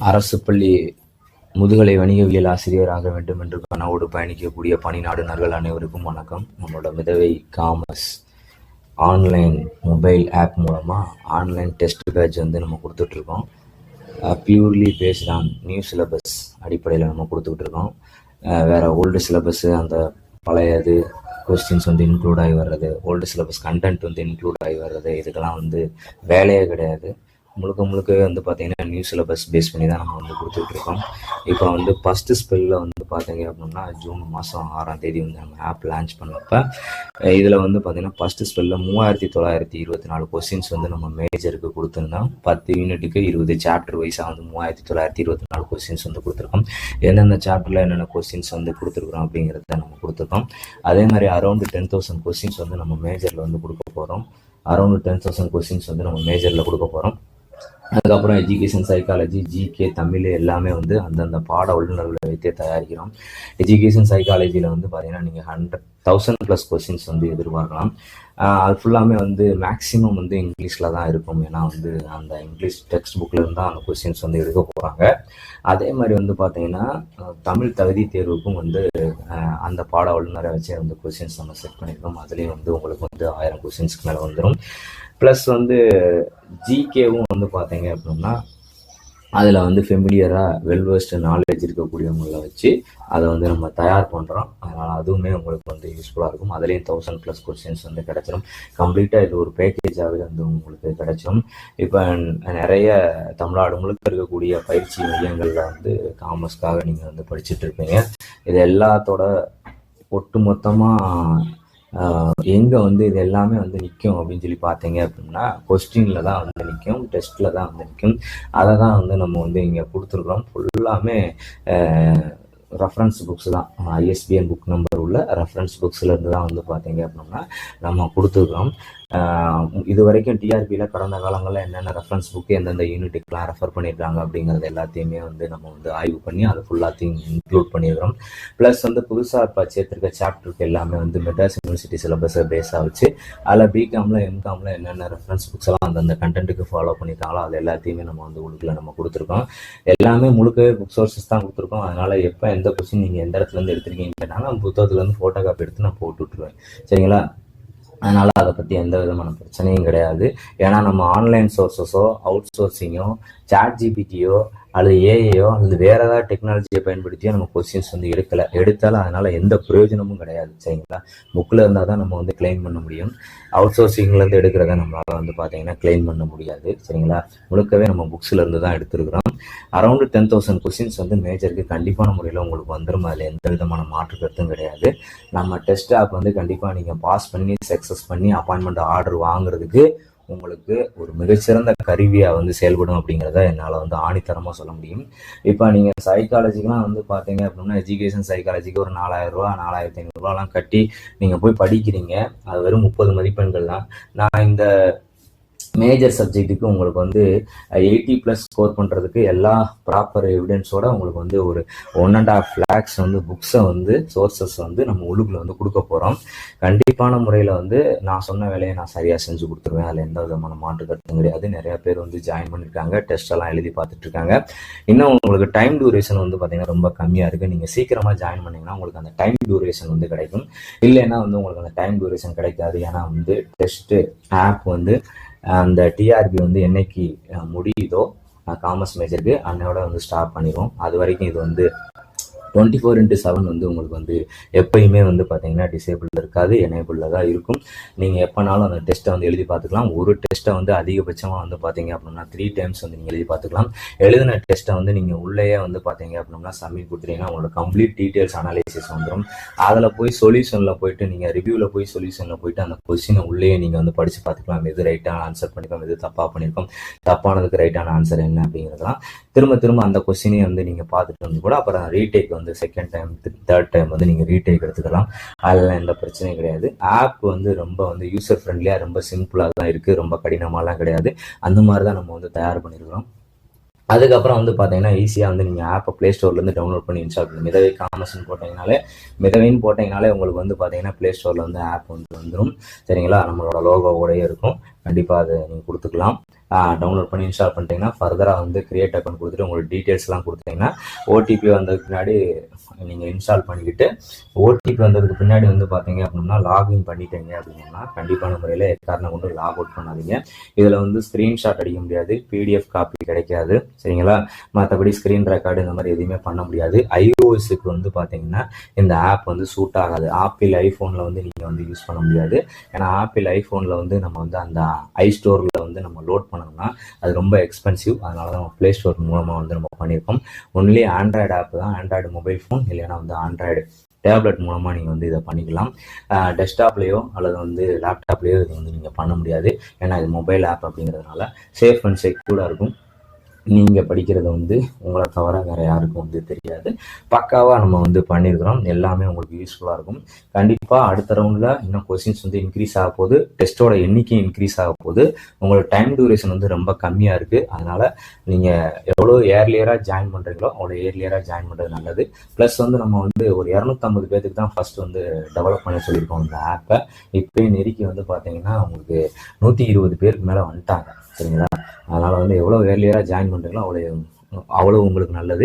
அரசு பள்ளி முதுகலை வணிகவியல் ஆசிரியர் ஆக வேண்டும் என்று கனவோடு பயணிக்கக்கூடிய பணிநாடுனர்கள் அனைவருக்கும் வணக்கம். நம்மளோட மிதவை காமர்ஸ் ஆன்லைன் மொபைல் ஆப் மூலமாக ஆன்லைன் டெஸ்ட் பேட்ச் வந்து நம்ம கொடுத்துட்ருக்கோம். Purely based on new syllabus அடிப்படையில் நம்ம கொடுத்துட்ருக்கோம். வேறு ஓல்டு சிலபஸ்ஸு அந்த பழையது கொஸ்டின்ஸ் வந்து இன்க்ளூட் ஆகி வர்றது, ஓல்டு சிலபஸ் கண்டென்ட் வந்து இன்க்ளூட் ஆகி வர்றது, இதுக்கெல்லாம் வந்து வேலையே கிடையாது. முழுக்க வந்து பார்த்தீங்கன்னா நியூ சிலபஸ் பேஸ் பண்ணி தான் நம்ம வந்து கொடுத்துட்ருக்கோம். இப்போ வந்து ஃபஸ்ட்டு ஸ்பெல்லில் வந்து பார்த்தீங்க அப்படின்னா ஜூன் மாதம் 6ஆம் தேதி வந்து நம்ம ஆப் லான்ச் பண்ணப்போ இதில் வந்து பார்த்தீங்கன்னா ஃபஸ்ட்டு ஸ்பெல்லில் 3924 கொஸ்டின்ஸ் வந்து நம்ம மேஜருக்கு கொடுத்துருந்தோம். 10 யூனிட்டுக்கு 20 சாப்டர் வைஸாக வந்து 3924 கொஸ்டின்ஸ் வந்து கொடுத்துருக்கோம். எந்தெந்த சாப்டரில் என்னென்ன கொஸ்டின்ஸ் வந்து கொடுத்துருக்குறோம் அப்படிங்கிறத நம்ம கொடுத்துருக்கோம். அதே மாதிரி அரௌண்ட் 10,000 கொஸ்டின்ஸ் வந்து நம்ம மேஜரில் வந்து கொடுக்க போகிறோம். அரௌண்ட் 10,000 கொஸ்டின்ஸ் வந்து நம்ம மேஜரில் கொடுக்க போகிறோம். அதுக்கப்புறம் எஜுகேஷன், சைக்காலஜி, ஜிகே, தமிழ் எல்லாமே வந்து அந்தந்த பாட வல்லுநர்களை வைத்தே தயாரிக்கிறோம். எஜுகேஷன் சைக்காலஜியில் வந்து பார்த்தீங்கன்னா நீங்கள் 100,000+ கொஸ்டின்ஸ் வந்து எதிர்பார்க்கலாம். அது ஃபுல்லாமே வந்து மேக்ஸிமம் வந்து இங்கிலீஷில் தான் இருக்கும். ஏன்னா வந்து அந்த இங்கிலீஷ் டெக்ஸ்ட் புக்கில் இருந்து தான் அந்த கொஸ்டின்ஸ் வந்து எடுக்க போகிறாங்க. அதே மாதிரி வந்து பார்த்தீங்கன்னா தமிழ் தகுதி தேர்வுக்கும் வந்து அந்த பாட வல்லுநரை வச்சே வந்து கொஸ்டின்ஸ் நம்ம செட் பண்ணியிருக்கோம். அதுலேயும் வந்து உங்களுக்கு வந்து 1000 கொஸ்டின்ஸ்க்கு மேலே வந்துடும். ப்ளஸ் வந்து ஜிகேவும் வந்து பார்த்தீங்க அப்படின்னா அதில் வந்து ஃபெமிலியராக வெல்வெஸ்ட் நாலேஜ் இருக்கக்கூடியவங்களை வச்சு அதை வந்து நம்ம தயார் பண்ணுறோம். அதனால் அதுவுமே உங்களுக்கு வந்து யூஸ்ஃபுல்லாக இருக்கும். அதுலேயும் 1000+ கொஸ்டின்ஸ் வந்து கிடச்சிடும். கம்ப்ளீட்டாக இது ஒரு பேக்கேஜாகவே வந்து உங்களுக்கு கிடச்சிடும். இப்போ நிறைய தமிழ்நாடு முழுக்க இருக்கக்கூடிய பயிற்சி மையங்களில் வந்து காமர்ஸ்க்காக நீங்கள் வந்து படிச்சுட்டு இருப்பீங்க. இது எல்லாத்தோட ஒட்டு மொத்தமாக எங்கே வந்து இது எல்லாமே வந்து நிற்கும் அப்படின்னு சொல்லி பார்த்தீங்க அப்படின்னா கொஸ்டினில் தான் வந்து நிற்கும், டெஸ்ட்டில் தான் வந்து நிற்கும். அதை தான் வந்து நம்ம வந்து இங்கே கொடுத்துருக்குறோம். ஃபுல்லாமே ரெஃபரன்ஸ் புக்ஸ் தான், ISBN புக் நம்பர் உள்ள ரெஃபரன்ஸ் புக்ஸ்லேருந்து தான் வந்து பார்த்தீங்க அப்படின்னா நம்ம கொடுத்துருக்குறோம். இது வரைக்கும் டிஆர்பியில் கடந்த காலங்களில் என்னென்ன ரெஃபரன்ஸ் புக்கு எந்தெந்த யூனிட்டுக்கெலாம் ரெஃபர் பண்ணியிருக்காங்க அப்படிங்கிறது எல்லாத்தையுமே வந்து நம்ம வந்து ஆய்வு பண்ணி அதை ஃபுல்லாத்தையும் இன்க்ளூட் பண்ணியிருக்கிறோம். ப்ளஸ் வந்து புதுசாக இப்போ சேர்த்துருக்க சாப்டருக்கு எல்லாமே வந்து மெட்ராஸ் யூனிவர்சிட்டி சிலபஸை பேஸாக வச்சு அதில் பிகாமில் எம்காமில் என்னென்ன ரெஃபரன்ஸ் புக்ஸ் எல்லாம் அந்தந்த கண்டென்ட்டுக்கு ஃபாலோ பண்ணியிருக்காங்களோ அது எல்லாத்தையுமே நம்ம வந்து உள்ள நம்ம கொடுத்துருக்கோம். எல்லாமே முழுக்கவே புக் சோர்ஸஸ் தான் கொடுத்துருக்கோம். அதனால் எப்போ எந்த கொஸ்டின் நீங்கள் எந்த இடத்துலேருந்து எடுத்துருக்கீங்கன்னா நம்ம புத்தகத்துலேருந்து ஃபோட்டோ காப்பி எடுத்து நான் போட்டு விட்டுருவேன். சரிங்களா? அதனால் அதை பற்றி எந்த விதமான பிரச்சனையும் கிடையாது. ஏன்னா நம்ம ஆன்லைன் சோர்ஸஸோ அவுட் சோர்ஸிங்கோ ChatGPTயோ அல்லது ஏஐயோ அல்லது வேறு ஏதாவது டெக்னாலஜியை பயன்படுத்தியோ நம்ம கொஸ்டின்ஸ் வந்து எடுத்தாலும் அதனால் எந்த பிரயோஜனமும் கிடையாது. சரிங்களா? புக்கில் இருந்தால் தான் நம்ம வந்து கிளைம் பண்ண முடியும். அவுட் சோர்ஸிங்லேருந்து எடுக்கிறத நம்மளால் வந்து பார்த்தீங்கன்னா கிளைம் பண்ண முடியாது. சரிங்களா? முழுக்கவே நம்ம புக்ஸில் இருந்து தான் எடுத்துருக்குறோம். அரௌண்ட் 10,000 கொஸ்டின்ஸ் வந்து மேஜருக்கு கண்டிப்பான முறையில் உங்களுக்கு வந்துடும். அதில் எந்த விதமான மாற்று கருத்தும் கிடையாது. நம்ம டெஸ்ட் ஆப் வந்து கண்டிப்பாக நீங்கள் பாஸ் பண்ணி சக்ஸஸ் பண்ணி அப்பாயின்மெண்ட் ஆர்டர் வாங்குறதுக்கு உங்களுக்கு ஒரு மிகச்சிறந்த கருவியாக வந்து செயல்படும் அப்படிங்கிறத என்னால் வந்து ஆணித்தரமாக சொல்ல முடியும். இப்போ நீங்கள் சைக்காலஜிக்கெலாம் வந்து பார்த்தீங்க அப்படின்னா எஜுகேஷன் சைக்காலஜிக்கு ஒரு 4,000 ரூபா 4,500 கட்டி நீங்கள் போய் படிக்கிறீங்க. அது வெறும் 30 மதிப்பெண்கள் தான். நான் இந்த மேஜர் சப்ஜெக்ட்டுக்கு உங்களுக்கு வந்து 80+ ஸ்கோர் பண்ணுறதுக்கு எல்லா ப்ராப்பர் எவிடன்ஸோட உங்களுக்கு வந்து ஒரு 1.5 lakhs வந்து புக்ஸை வந்து சோர்ஸஸ் வந்து நம்ம உள்ளுக்குள்ள வந்து கொடுக்க போகிறோம். கண்டிப்பான முறையில் வந்து நான் சொன்ன வேலையை நான் சரியாக செஞ்சு கொடுத்துருவேன். அதில் எந்த விதமான மாற்று கருத்தும் கிடையாது. நிறையா பேர் வந்து ஜாயின் பண்ணியிருக்காங்க, டெஸ்ட் எல்லாம் எழுதி பார்த்துட்ருக்காங்க. இன்னும் உங்களுக்கு டைம் டியூரேஷன் வந்து பார்த்தீங்கன்னா ரொம்ப கம்மியாக இருக்குது. நீங்கள் சீக்கிரமாக ஜாயின் பண்ணிங்கன்னா உங்களுக்கு அந்த டைம் டியூரேஷன் வந்து கிடைக்கும். இல்லைன்னா வந்து உங்களுக்கு அந்த டைம் டியூரேஷன் கிடைக்காது. ஏன்னா வந்து டெஸ்ட்டு ஆப் வந்து அந்த டிஆர்பி வந்து என்னைக்கு முடியுதோ காமர்ஸ் மேஜருக்கு அன்னையோட வந்து ஸ்டாப் பண்ணிடுவோம். அது வரைக்கும் இது வந்து 24/7 வந்து உங்களுக்கு வந்து எப்பயுமே வந்து பார்த்தீங்கன்னா டிசேபிள் இருக்காது, எனேபிளில் தான் இருக்கும். நீங்கள் எப்போனாலும் அந்த டெஸ்ட்டை வந்து எழுதி பார்த்துக்கலாம். ஒரு டெஸ்ட்டை வந்து அதிகபட்சமாக வந்து பார்த்தீங்க அப்படின்னா 3 times வந்து நீங்கள் எழுதி பார்த்துக்கலாம். எழுதின டெஸ்ட்டை வந்து நீங்கள் உள்ளேயே வந்து பார்த்தீங்க அப்படின்னா சப்மிட் கொடுத்துட்டீங்கன்னா உங்களோட கம்ப்ளீட் டீட்டெயில்ஸ் அனாலிசிஸ் வந்துடும். அதில் போய் சொல்யூஷனில் போயிட்டு நீங்கள் ரிவ்யூவில் போய் சொல்யூஷனில் போயிட்டு அந்த கொஸ்டினை உள்ளே நீங்கள் வந்து படித்து பார்த்துக்கலாம். எது ரைட்டான ஆன்சர் பண்ணியிருக்கோம், எது தப்பாக பண்ணியிருக்கோம், தப்பானதுக்கு ரைட்டான ஆன்சர் என்ன அப்படிங்கிறதுலாம் திரும்ப அந்த கொஸ்டினை வந்து நீங்கள் பார்த்துட்டு வந்து கூட அப்புறம் ரீடேக் வந்து செகண்ட் டைம் தேர்ட் டைம் வந்து நீங்கள் ரீடேக் எடுத்துக்கலாம். அதெல்லாம் எந்த பிரச்சனையும் கிடையாது. ஆப் வந்து ரொம்ப வந்து யூசர் ஃப்ரெண்ட்லியாக ரொம்ப சிம்பிளாக தான் இருக்குது. ரொம்ப கடினமாலாம் கிடையாது. அந்த மாதிரி தான் நம்ம வந்து தயார் பண்ணியிருக்கிறோம். அதுக்கப்புறம் வந்து பார்த்தீங்கன்னா ஈஸியாக வந்து நீங்கள் ஆப்பை ப்ளே ஸ்டோர்லேருந்து டவுன்லோட் பண்ணி இன்ஸ்டால் பண்ணி மிதவை காமர்ஸ்ன்னு போட்டிங்கனாலே உங்களுக்கு வந்து பார்த்தீங்கன்னா ப்ளே ஸ்டோரில் வந்து ஆப் வந்து வந்துடும். சரிங்களா? நம்மளோட லோகோவோடயே இருக்கும். கண்டிப்பாக அதை நீங்கள் கொடுத்துக்கலாம். டவுன்லோட் பண்ணி இன்ஸ்டால் பண்ணிட்டீங்கன்னா ஃபர்தராக வந்து கிரியேட் அக்கௌண்ட் கொடுத்துட்டு உங்களோட டீட்டெயில்ஸ்லாம் கொடுத்தீங்கன்னா ஓடிபி வந்ததுக்கு பின்னாடி நீங்கள் இன்ஸ்டால் பண்ணிக்கிட்டு ஓடிபி வந்ததுக்கு பின்னாடி வந்து பார்த்தீங்க அப்படின்னா லாகின் பண்ணிட்டீங்க அப்படின்னா கண்டிப்பான முறையில் எக்காரணம் கொண்டு லாக் அவுட் பண்ணாதீங்க. இதில் வந்து ஸ்க்ரீன்ஷாட் அடிக்க முடியாது, பிடிஎஃப் காப்பி கிடைக்காது, சரிங்களா? மற்றபடி ஸ்க்ரீன் ரெக்கார்டு இந்த மாதிரி எதுவுமே பண்ண முடியாது. iOS-க்கு வந்து பார்த்தீங்கன்னா இந்த ஆப் வந்து சூட் ஆகாது. ஆப்பிள் ஐஃபோனில் வந்து நீங்கள் வந்து யூஸ் பண்ண முடியாது. ஏன்னா ஆப்பிள் ஐஃபோனில் வந்து நம்ம வந்து அந்த ஐஸ்டோரில் வந்து நம்ம லோட் பண்ணோம்னா அது ரொம்ப எக்ஸ்பென்சிவ். அதனால தான் நம்ம ப்ளே ஸ்டோர் மூலமாக வந்து நம்ம பண்ணியிருக்கோம். ஒன்லி ஆண்ட்ராய்டு ஆப் தான், ஆண்ட்ராய்டு மொபைல் ஃபோன் இல்லைன்னா வந்து ஆண்ட்ராய்டு டேப்லெட் மூலமாக நீங்கள் வந்து இதை பண்ணிக்கலாம். டெஸ்க்டாப்லேயோ அல்லது வந்து லேப்டாப்லேயோ இது வந்து நீங்கள் பண்ண முடியாது. ஏன்னா இது மொபைல் ஆப் அப்படிங்கிறதுனால சேஃப் அண்ட் செக்யூர்டாக இருக்கும். நீங்கள் படிக்கிறத வந்து உங்களை தவிர வேறு யாருக்கும் வந்து தெரியாது. பக்காவாக நம்ம வந்து பண்ணியிருக்கிறோம். எல்லாமே உங்களுக்கு யூஸ்ஃபுல்லாக இருக்கும். கண்டிப்பாக அடுத்த ரவுண்டில் இன்னும் கொஸ்டின்ஸ் வந்து இன்க்ரீஸ் ஆக போகுது, டெஸ்ட்டோட எண்ணிக்கை இன்க்ரீஸ் ஆக போகுது. உங்களோட டைம் டியூரேஷன் வந்து ரொம்ப கம்மியாக இருக்குது. அதனால் நீங்கள் எவ்வளோ ஏர்லியராக ஜாயின் பண்ணுறீங்களோ அவ்வளோ ஏர்லியராக ஜாயின் பண்ணுறது நல்லது. ப்ளஸ் வந்து நம்ம வந்து ஒரு 250 பேருக்கு தான் ஃபஸ்ட்டு வந்து டெவலப் பண்ண சொல்லியிருக்கோம் இந்த ஆப்பை. இப்போயும் நெருக்கி வந்து பார்த்தீங்கன்னா உங்களுக்கு 120 பேருக்கு மேலே வந்துட்டாங்க, சரிங்களா? அதனால் வந்து எவ்வளோ ஏர்லியராக ஜாயின் பண்ணுறீங்களோ அவ்வளோ உங்களுக்கு நல்லது.